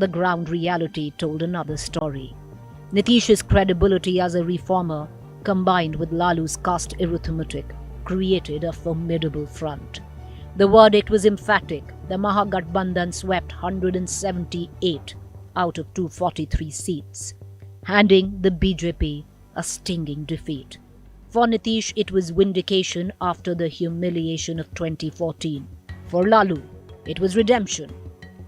the ground reality told another story. Nitish's credibility as a reformer, combined with Lalu's caste arithmetic, created a formidable front. The verdict was emphatic. The Mahagatbandhan swept 178 out of 243 seats, handing the BJP a stinging defeat. For Nitish, it was vindication after the humiliation of 2014. For Lalu, it was redemption.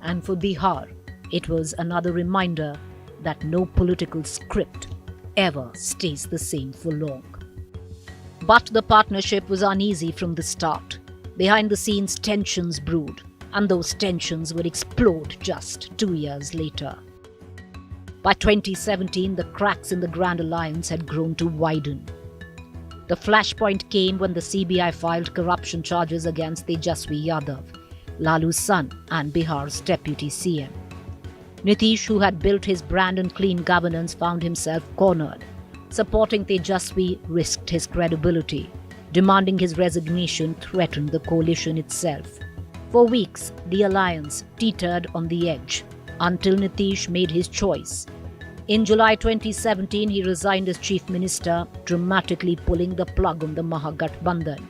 And for Bihar, it was another reminder that no political script ever stays the same for long. But the partnership was uneasy from the start. Behind the scenes, tensions brewed, and those tensions would explode just 2 years later. By 2017, the cracks in the Grand Alliance had grown to widen. The flashpoint came when the CBI filed corruption charges against Tejashwi Yadav, Lalu's son and Bihar's deputy CM. Nitish, who had built his brand on clean governance, found himself cornered. Supporting Tejashwi risked his credibility. Demanding his resignation threatened the coalition itself. For weeks, the alliance teetered on the edge, until Nitish made his choice. In July 2017, he resigned as Chief Minister, dramatically pulling the plug on the Mahagatbandhan.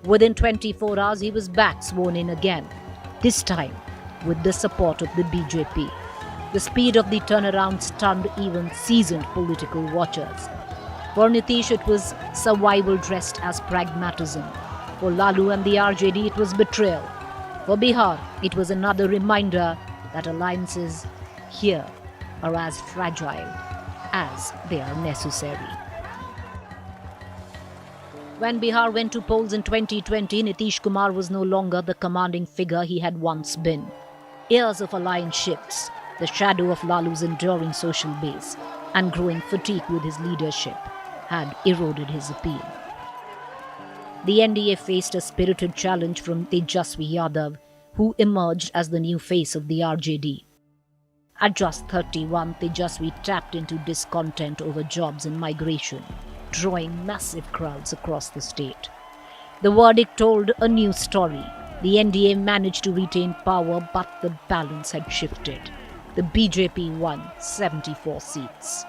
Within 24 hours, he was back, sworn in again, this time with the support of the BJP. The speed of the turnaround stunned even seasoned political watchers. For Nitish, it was survival dressed as pragmatism. For Lalu and the RJD, it was betrayal. For Bihar, it was another reminder that alliances here are as fragile as they are necessary. When Bihar went to polls in 2020, Nitish Kumar was no longer the commanding figure he had once been. Years of alliance shifts, the shadow of Lalu's enduring social base, and growing fatigue with his leadership had eroded his appeal. The NDA faced a spirited challenge from Tejashwi Yadav, who emerged as the new face of the RJD. At just 31, Tejashwi tapped into discontent over jobs and migration, drawing massive crowds across the state. The verdict told a new story. The NDA managed to retain power, but the balance had shifted. The BJP won 74 seats,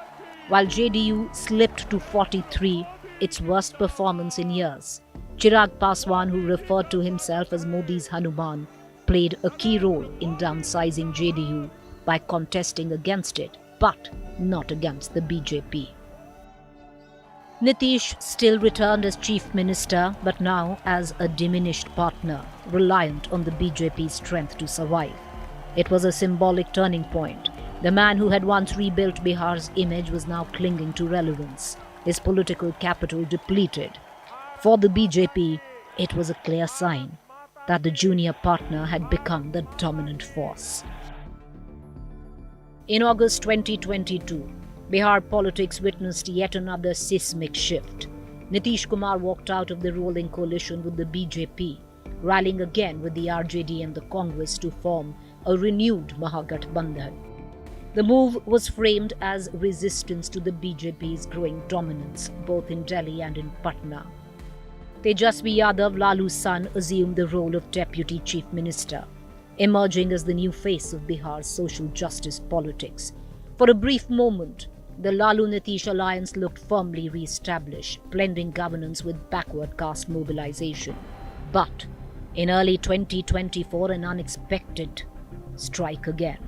while JDU slipped to 43, its worst performance in years. Chirag Paswan, who referred to himself as Modi's Hanuman, played a key role in downsizing JDU by contesting against it, but not against the BJP. Nitish still returned as Chief Minister, but now as a diminished partner, reliant on the BJP's strength to survive. It was a symbolic turning point. The man who had once rebuilt Bihar's image was now clinging to relevance, his political capital depleted. For the BJP, it was a clear sign that the junior partner had become the dominant force. In August 2022, Bihar politics witnessed yet another seismic shift. Nitish Kumar walked out of the ruling coalition with the BJP, rallying again with the RJD and the Congress to form a renewed Mahagatbandhan. The move was framed as resistance to the BJP's growing dominance, both in Delhi and in Patna. Tejashwi Yadav, Lalu's son, assumed the role of Deputy Chief Minister, emerging as the new face of Bihar's social justice politics. For a brief moment, the Lalu-Nitish alliance looked firmly re-established, blending governance with backward caste mobilization. But in early 2024, an unexpected strike again.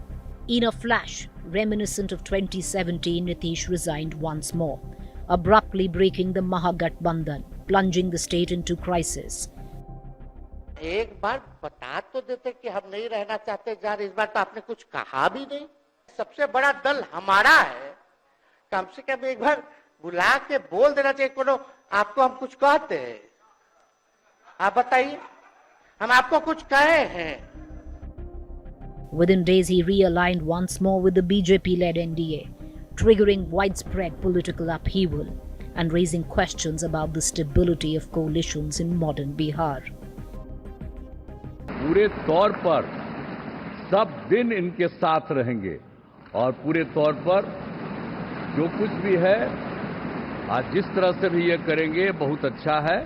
In a flash, reminiscent of 2017, Nitish resigned once more, abruptly breaking the Mahagatbandhan, plunging the state into crisis. एक बार बता तो देते कि हम नहीं रहना चाहते यार, इस बार तो आपने कुछ कहा भी नहीं। सबसे बड़ा दल हमारा है, कम से कम एक बार बुला के बोल देना चाहिए। कोनो आपको हम कुछ कहते हैं, आप बताइए, हम आपको कुछ कहे हैं? Within days, he realigned once more with the BJP-led NDA, triggering widespread political upheaval and raising questions about the stability of coalitions in modern Bihar. पूरे तौर पर सब दिन इनके साथ रहेंगे और पूरे तौर पर जो कुछ भी है आज जिस तरह से भी ये करेंगे बहुत अच्छा है.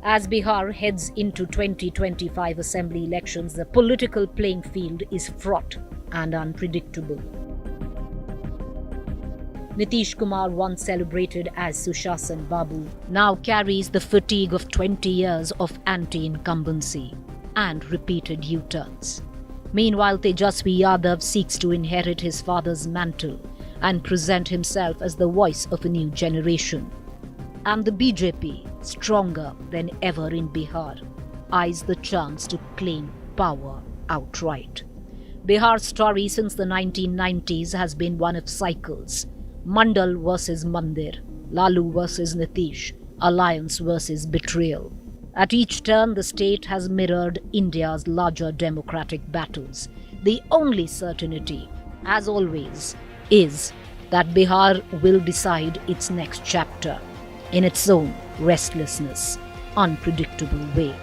As Bihar heads into 2025 assembly elections, the political playing field is fraught and unpredictable. Nitish Kumar, once celebrated as Sushasan Babu, now carries the fatigue of 20 years of anti-incumbency and repeated U-turns. Meanwhile, Tejashwi Yadav seeks to inherit his father's mantle and present himself as the voice of a new generation. And the BJP, stronger than ever in Bihar, eyes the chance to claim power outright. Bihar's story since the 1990s has been one of cycles. Mandal versus Mandir, Lalu versus Nitish, alliance versus betrayal. At each turn, the state has mirrored India's larger democratic battles. The only certainty, as always, is that Bihar will decide its next chapter in its own restlessness, unpredictable way.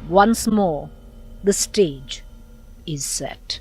Once more, the stage is set.